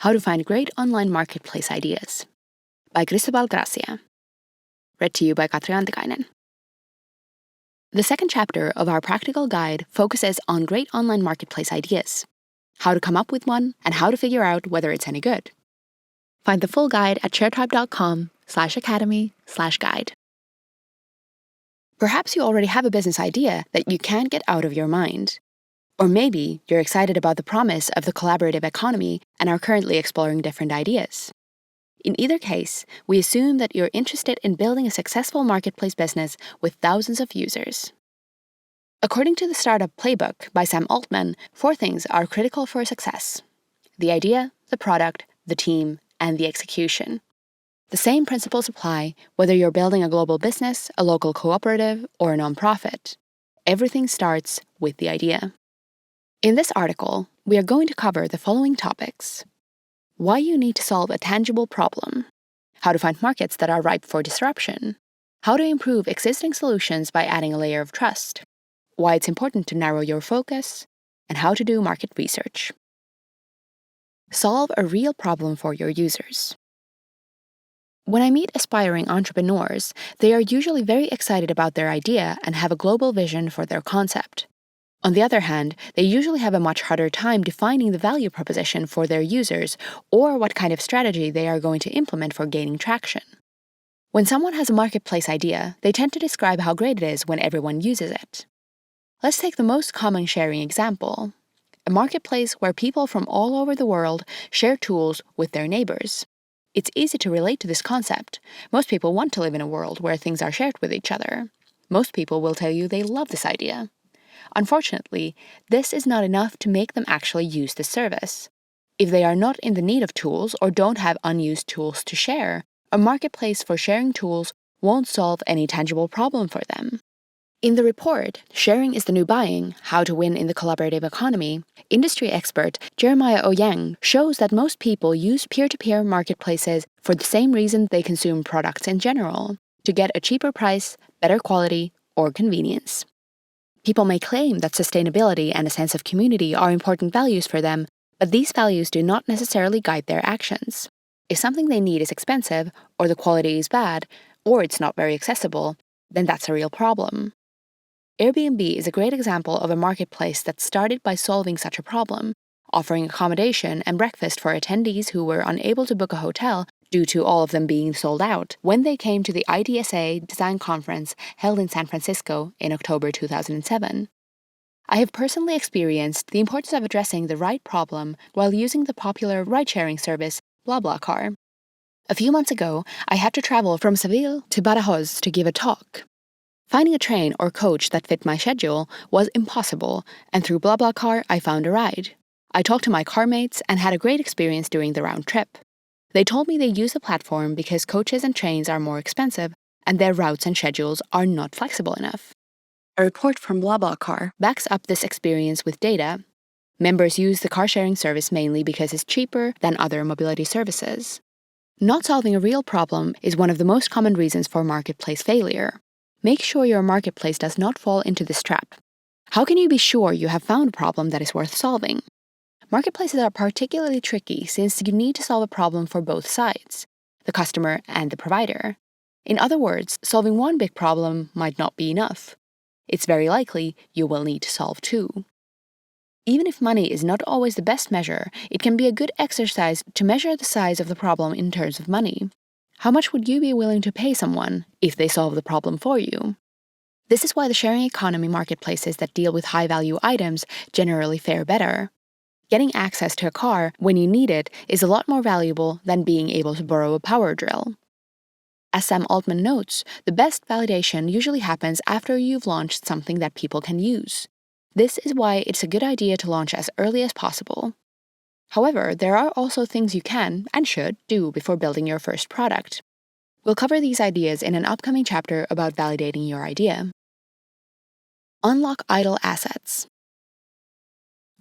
How to Find Great Online Marketplace Ideas by Cristóbal Gracia. Read to you by Katri Antikainen. The second chapter of our practical guide focuses on great online marketplace ideas, how to come up with one, and how to figure out whether it's any good. Find the full guide at sharetribe.com/academy/guide. Perhaps you already have a business idea that you can't get out of your mind. Or maybe you're excited about the promise of the collaborative economy and are currently exploring different ideas. In either case, we assume that you're interested in building a successful marketplace business with thousands of users. According to the Startup Playbook by Sam Altman, 4 things are critical for success: the idea, the product, the team, and the execution. The same principles apply whether you're building a global business, a local cooperative, or a nonprofit. Everything starts with the idea. In this article, we are going to cover the following topics: why you need to solve a tangible problem, how to find markets that are ripe for disruption, how to improve existing solutions by adding a layer of trust, why it's important to narrow your focus, and how to do market research. Solve a real problem for your users. When I meet aspiring entrepreneurs, they are usually very excited about their idea and have a global vision for their concept. On the other hand, they usually have a much harder time defining the value proposition for their users or what kind of strategy they are going to implement for gaining traction. When someone has a marketplace idea, they tend to describe how great it is when everyone uses it. Let's take the most common sharing example: a marketplace where people from all over the world share tools with their neighbors. It's easy to relate to this concept. Most people want to live in a world where things are shared with each other. Most people will tell you they love this idea. Unfortunately, this is not enough to make them actually use the service. If they are not in the need of tools or don't have unused tools to share, a marketplace for sharing tools won't solve any tangible problem for them. In the report, Sharing is the New Buying: How to Win in the Collaborative Economy, industry expert Jeremiah Oyang shows that most people use peer-to-peer marketplaces for the same reason they consume products in general: to get a cheaper price, better quality, or convenience. People may claim that sustainability and a sense of community are important values for them, but these values do not necessarily guide their actions. If something they need is expensive, or the quality is bad, or it's not very accessible, then that's a real problem. Airbnb is a great example of a marketplace that started by solving such a problem, offering accommodation and breakfast for attendees who were unable to book a hotel due to all of them being sold out when they came to the IDSA Design Conference held in San Francisco in October 2007. I have personally experienced the importance of addressing the right problem while using the popular ride-sharing service BlaBlaCar. A few months ago, I had to travel from Seville to Badajoz to give a talk. Finding a train or coach that fit my schedule was impossible, and through BlaBlaCar, I found a ride. I talked to my car mates and had a great experience during the round trip. They told me they use the platform because coaches and trains are more expensive and their routes and schedules are not flexible enough. A report from BlaBlaCar backs up this experience with data. Members use the car-sharing service mainly because it's cheaper than other mobility services. Not solving a real problem is one of the most common reasons for marketplace failure. Make sure your marketplace does not fall into this trap. How can you be sure you have found a problem that is worth solving? Marketplaces are particularly tricky since you need to solve a problem for both sides, the customer and the provider. In other words, solving one big problem might not be enough. It's very likely you will need to solve 2. Even if money is not always the best measure, it can be a good exercise to measure the size of the problem in terms of money. How much would you be willing to pay someone if they solve the problem for you? This is why the sharing economy marketplaces that deal with high-value items generally fare better. Getting access to a car when you need it is a lot more valuable than being able to borrow a power drill. As Sam Altman notes, the best validation usually happens after you've launched something that people can use. This is why it's a good idea to launch as early as possible. However, there are also things you can and should do before building your first product. We'll cover these ideas in an upcoming chapter about validating your idea. Unlock idle assets.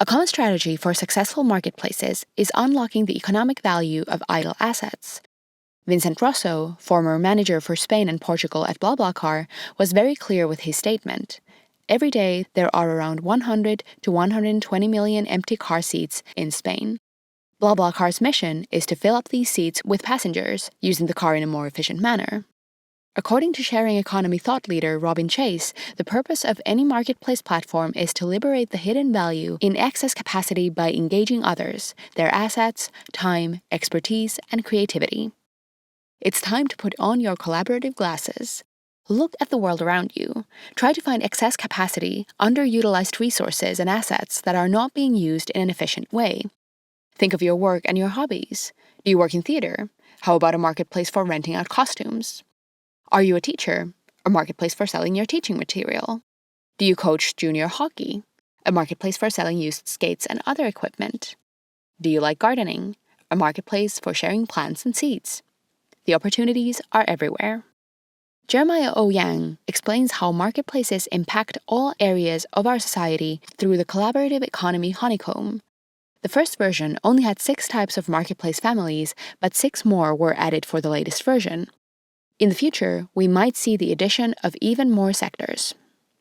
A common strategy for successful marketplaces is unlocking the economic value of idle assets. Vincent Rosso, former manager for Spain and Portugal at BlaBlaCar, was very clear with his statement. Every day, there are around 100 to 120 million empty car seats in Spain. BlaBlaCar's mission is to fill up these seats with passengers, using the car in a more efficient manner. According to sharing economy thought leader Robin Chase, the purpose of any marketplace platform is to liberate the hidden value in excess capacity by engaging others, their assets, time, expertise, and creativity. It's time to put on your collaborative glasses. Look at the world around you. Try to find excess capacity, underutilized resources and assets that are not being used in an efficient way. Think of your work and your hobbies. Do you work in theater? How about a marketplace for renting out costumes? Are you a teacher? A marketplace for selling your teaching material? Do you coach junior hockey? A marketplace for selling used skates and other equipment? Do you like gardening? A marketplace for sharing plants and seeds? The opportunities are everywhere. Jeremiah O. Yang explains how marketplaces impact all areas of our society through the collaborative economy honeycomb. The first version only had 6 types of marketplace families, but 6 more were added for the latest version. In the future, we might see the addition of even more sectors.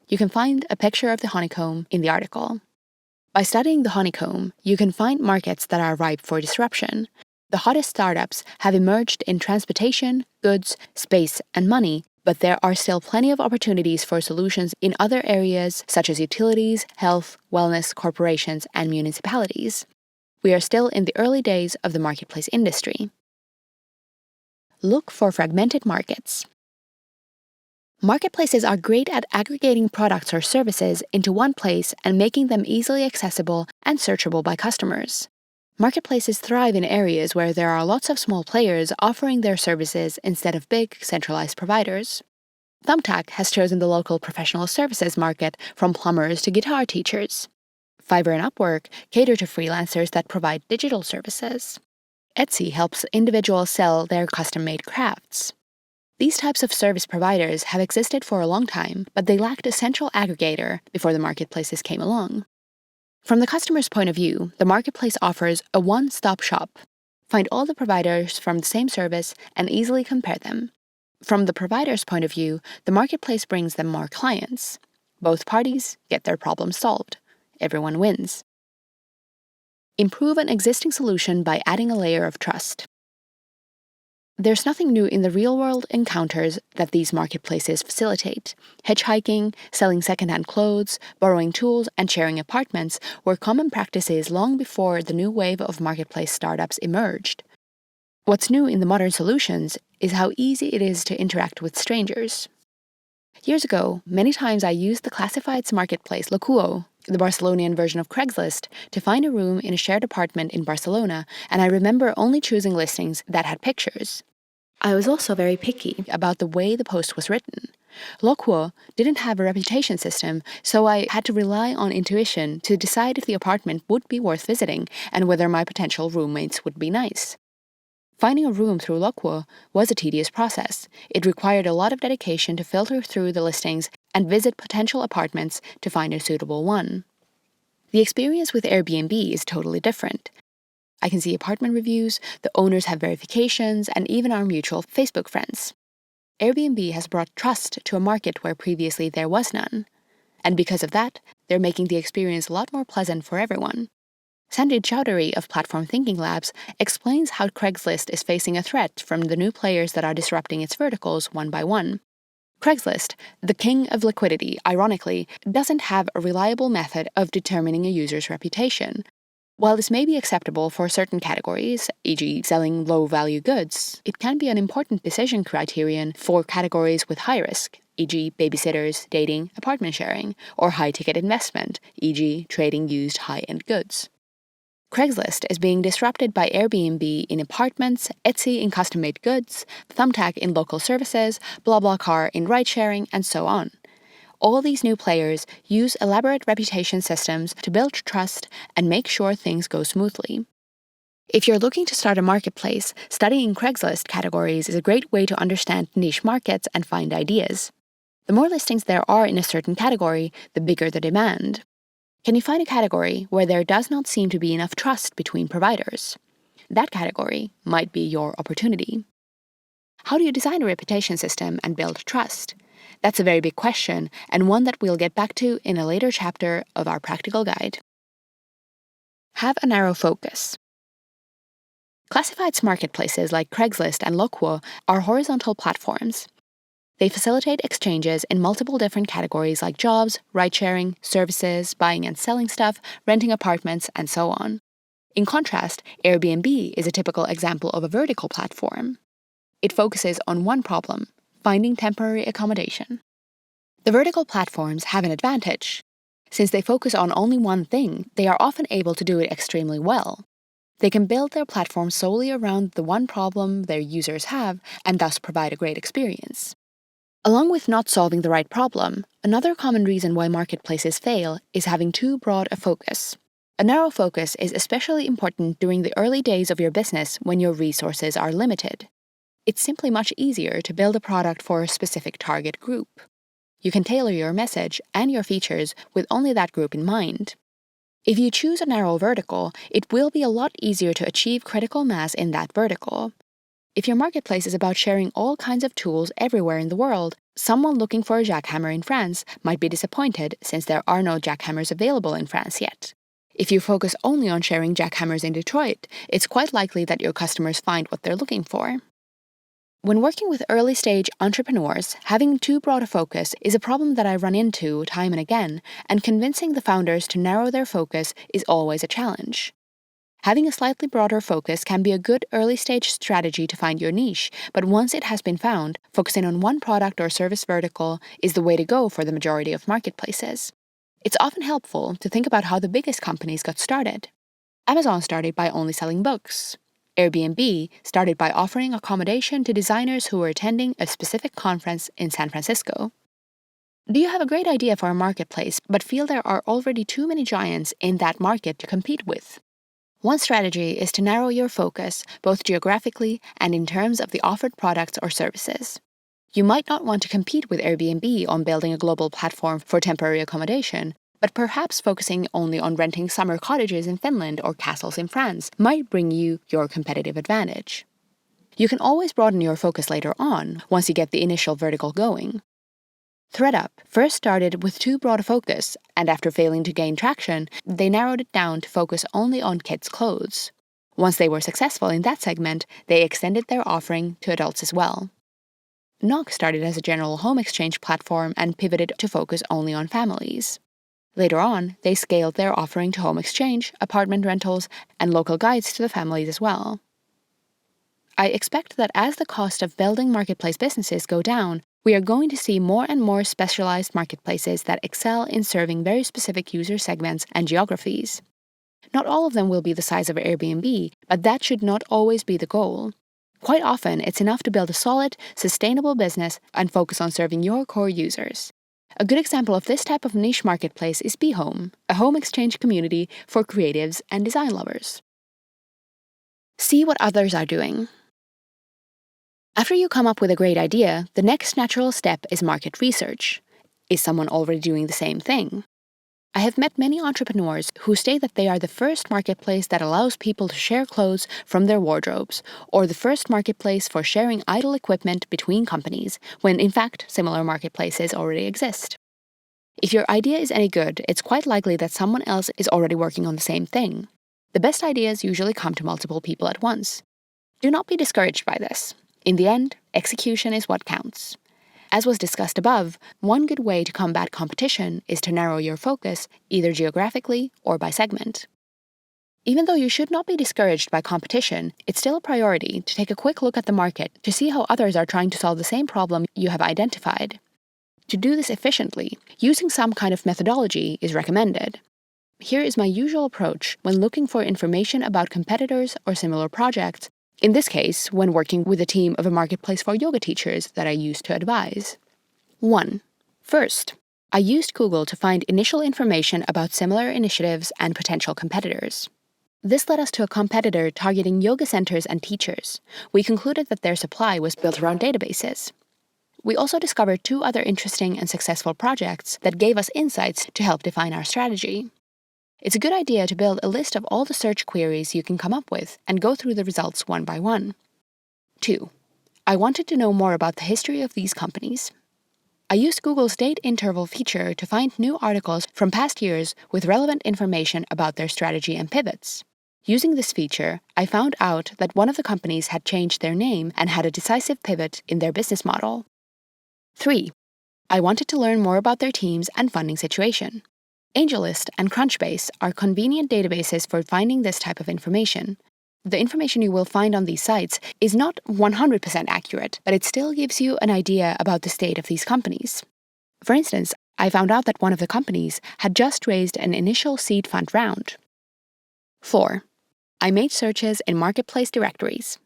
You can find a picture of the honeycomb in the article. By studying the honeycomb, you can find markets that are ripe for disruption. The hottest startups have emerged in transportation, goods, space, and money, but there are still plenty of opportunities for solutions in other areas such as utilities, health, wellness, corporations, and municipalities. We are still in the early days of the marketplace industry. Look for fragmented markets. Marketplaces are great at aggregating products or services into one place and making them easily accessible and searchable by customers. Marketplaces thrive in areas where there are lots of small players offering their services instead of big, centralized providers. Thumbtack has chosen the local professional services market, from plumbers to guitar teachers. Fiverr and Upwork cater to freelancers that provide digital services. Etsy helps individuals sell their custom-made crafts. These types of service providers have existed for a long time, but they lacked a central aggregator before the marketplaces came along. From the customer's point of view, the marketplace offers a one-stop shop. Find all the providers from the same service and easily compare them. From the provider's point of view, the marketplace brings them more clients. Both parties get their problems solved. Everyone wins. Improve an existing solution by adding a layer of trust. There's nothing new in the real-world encounters that these marketplaces facilitate. Hitchhiking, selling secondhand clothes, borrowing tools, and sharing apartments were common practices long before the new wave of marketplace startups emerged. What's new in the modern solutions is how easy it is to interact with strangers. Years ago, many times I used the classifieds marketplace Lokuo, the Barcelonian version of Craigslist, to find a room in a shared apartment in Barcelona, and I remember only choosing listings that had pictures. I was also very picky about the way the post was written. Lokuo didn't have a reputation system, so I had to rely on intuition to decide if the apartment would be worth visiting and whether my potential roommates would be nice. Finding a room through Lokuo was a tedious process. It required a lot of dedication to filter through the listings and visit potential apartments to find a suitable one. The experience with Airbnb is totally different. I can see apartment reviews, the owners have verifications, and even our mutual Facebook friends. Airbnb has brought trust to a market where previously there was none. And because of that, they're making the experience a lot more pleasant for everyone. Sanjay Chowdhury of Platform Thinking Labs explains how Craigslist is facing a threat from the new players that are disrupting its verticals one by one. Craigslist, the king of liquidity, ironically, doesn't have a reliable method of determining a user's reputation. While this may be acceptable for certain categories, e.g. selling low-value goods, it can be an important decision criterion for categories with high risk, e.g. babysitters, dating, apartment sharing, or high-ticket investment, e.g. trading used high-end goods. Craigslist is being disrupted by Airbnb in apartments, Etsy in custom-made goods, Thumbtack in local services, BlaBlaCar in ride-sharing, and so on. All these new players use elaborate reputation systems to build trust and make sure things go smoothly. If you're looking to start a marketplace, studying Craigslist categories is a great way to understand niche markets and find ideas. The more listings there are in a certain category, the bigger the demand. Can you find a category where there does not seem to be enough trust between providers? That category might be your opportunity. How do you design a reputation system and build trust? That's a very big question, and one that we'll get back to in a later chapter of our practical guide. Have a narrow focus. Classifieds marketplaces like Craigslist and Loquo are horizontal platforms. They facilitate exchanges in multiple different categories like jobs, ride-sharing, services, buying and selling stuff, renting apartments, and so on. In contrast, Airbnb is a typical example of a vertical platform. It focuses on one problem, finding temporary accommodation. The vertical platforms have an advantage. Since they focus on only one thing, they are often able to do it extremely well. They can build their platform solely around the one problem their users have and thus provide a great experience. Along with not solving the right problem, another common reason why marketplaces fail is having too broad a focus. A narrow focus is especially important during the early days of your business when your resources are limited. It's simply much easier to build a product for a specific target group. You can tailor your message and your features with only that group in mind. If you choose a narrow vertical, it will be a lot easier to achieve critical mass in that vertical. If your marketplace is about sharing all kinds of tools everywhere in the world, someone looking for a jackhammer in France might be disappointed since there are no jackhammers available in France yet. If you focus only on sharing jackhammers in Detroit, it's quite likely that your customers find what they're looking for. When working with early-stage entrepreneurs, having too broad a focus is a problem that I run into time and again, and convincing the founders to narrow their focus is always a challenge. Having a slightly broader focus can be a good early-stage strategy to find your niche, but once it has been found, focusing on one product or service vertical is the way to go for the majority of marketplaces. It's often helpful to think about how the biggest companies got started. Amazon started by only selling books. Airbnb started by offering accommodation to designers who were attending a specific conference in San Francisco. Do you have a great idea for a marketplace but feel there are already too many giants in that market to compete with? One strategy is to narrow your focus, both geographically and in terms of the offered products or services. You might not want to compete with Airbnb on building a global platform for temporary accommodation, but perhaps focusing only on renting summer cottages in Finland or castles in France might bring you your competitive advantage. You can always broaden your focus later on, once you get the initial vertical going. ThreadUp first started with too broad a focus, and after failing to gain traction, they narrowed it down to focus only on kids' clothes. Once they were successful in that segment, they extended their offering to adults as well. Knock started as a general home exchange platform and pivoted to focus only on families. Later on, they scaled their offering to home exchange, apartment rentals, and local guides to the families as well. I expect that as the cost of building marketplace businesses go down, we are going to see more and more specialized marketplaces that excel in serving very specific user segments and geographies. Not all of them will be the size of Airbnb, but that should not always be the goal. Quite often, it's enough to build a solid, sustainable business and focus on serving your core users. A good example of this type of niche marketplace is BeHome, a home exchange community for creatives and design lovers. See what others are doing. After you come up with a great idea, the next natural step is market research. Is someone already doing the same thing? I have met many entrepreneurs who say that they are the first marketplace that allows people to share clothes from their wardrobes, or the first marketplace for sharing idle equipment between companies, when in fact similar marketplaces already exist. If your idea is any good, it's quite likely that someone else is already working on the same thing. The best ideas usually come to multiple people at once. Do not be discouraged by this. In the end, execution is what counts. As was discussed above, one good way to combat competition is to narrow your focus either geographically or by segment. Even though you should not be discouraged by competition, it's still a priority to take a quick look at the market to see how others are trying to solve the same problem you have identified. To do this efficiently, using some kind of methodology is recommended. Here is my usual approach when looking for information about competitors or similar projects, in this case, when working with a team of a marketplace for yoga teachers that I used to advise. 1. First, I used Google to find initial information about similar initiatives and potential competitors. This led us to a competitor targeting yoga centers and teachers. We concluded that their supply was built around databases. We also discovered 2 other interesting and successful projects that gave us insights to help define our strategy. It's a good idea to build a list of all the search queries you can come up with and go through the results one by one. 2. I wanted to know more about the history of these companies. I used Google's date interval feature to find new articles from past years with relevant information about their strategy and pivots. Using this feature, I found out that one of the companies had changed their name and had a decisive pivot in their business model. 3. I wanted to learn more about their teams and funding situation. AngelList and Crunchbase are convenient databases for finding this type of information. The information you will find on these sites is not 100% accurate, but it still gives you an idea about the state of these companies. For instance, I found out that one of the companies had just raised an initial seed fund round. 4. I made searches in marketplace directories.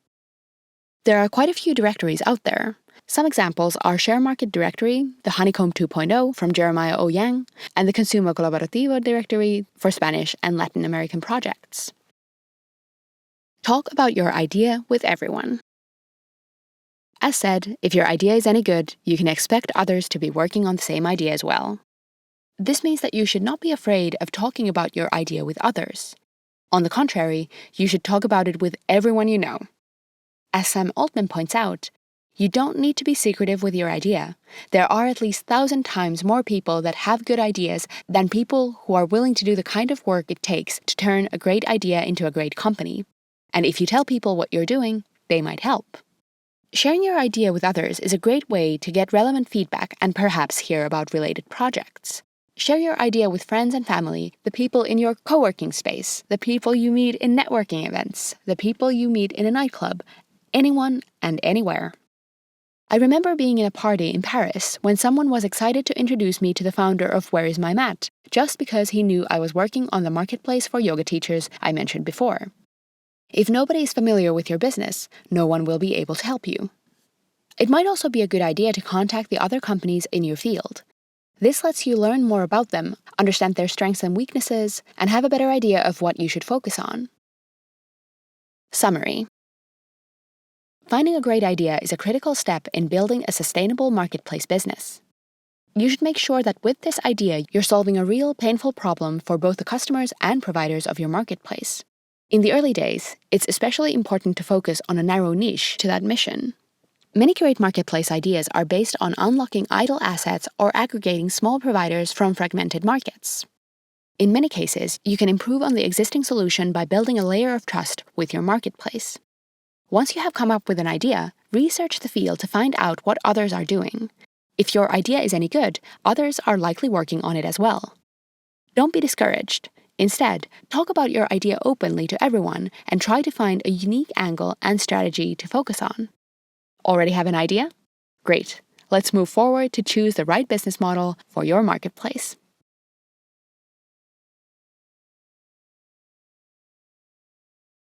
There are quite a few directories out there. Some examples are Share Market Directory, the Honeycomb 2.0 from Jeremiah O. Yang, and the Consumo Colaborativo Directory for Spanish and Latin American projects. Talk about your idea with everyone. As said, if your idea is any good, you can expect others to be working on the same idea as well. This means that you should not be afraid of talking about your idea with others. On the contrary, you should talk about it with everyone you know. As Sam Altman points out, you don't need to be secretive with your idea. There are at least 1,000 times more people that have good ideas than people who are willing to do the kind of work it takes to turn a great idea into a great company. And if you tell people what you're doing, they might help. Sharing your idea with others is a great way to get relevant feedback and perhaps hear about related projects. Share your idea with friends and family, the people in your co-working space, the people you meet in networking events, the people you meet in a nightclub, anyone and anywhere. I remember being in a party in Paris when someone was excited to introduce me to the founder of Where Is My Mat, just because he knew I was working on the marketplace for yoga teachers I mentioned before. If nobody is familiar with your business, no one will be able to help you. It might also be a good idea to contact the other companies in your field. This lets you learn more about them, understand their strengths and weaknesses, and have a better idea of what you should focus on. Summary. Finding a great idea is a critical step in building a sustainable marketplace business. You should make sure that with this idea, you're solving a real painful problem for both the customers and providers of your marketplace. In the early days, it's especially important to focus on a narrow niche to that mission. Many great marketplace ideas are based on unlocking idle assets or aggregating small providers from fragmented markets. In many cases, you can improve on the existing solution by building a layer of trust with your marketplace. Once you have come up with an idea, research the field to find out what others are doing. If your idea is any good, others are likely working on it as well. Don't be discouraged. Instead, talk about your idea openly to everyone and try to find a unique angle and strategy to focus on. Already have an idea? Great. Let's move forward to choose the right business model for your marketplace.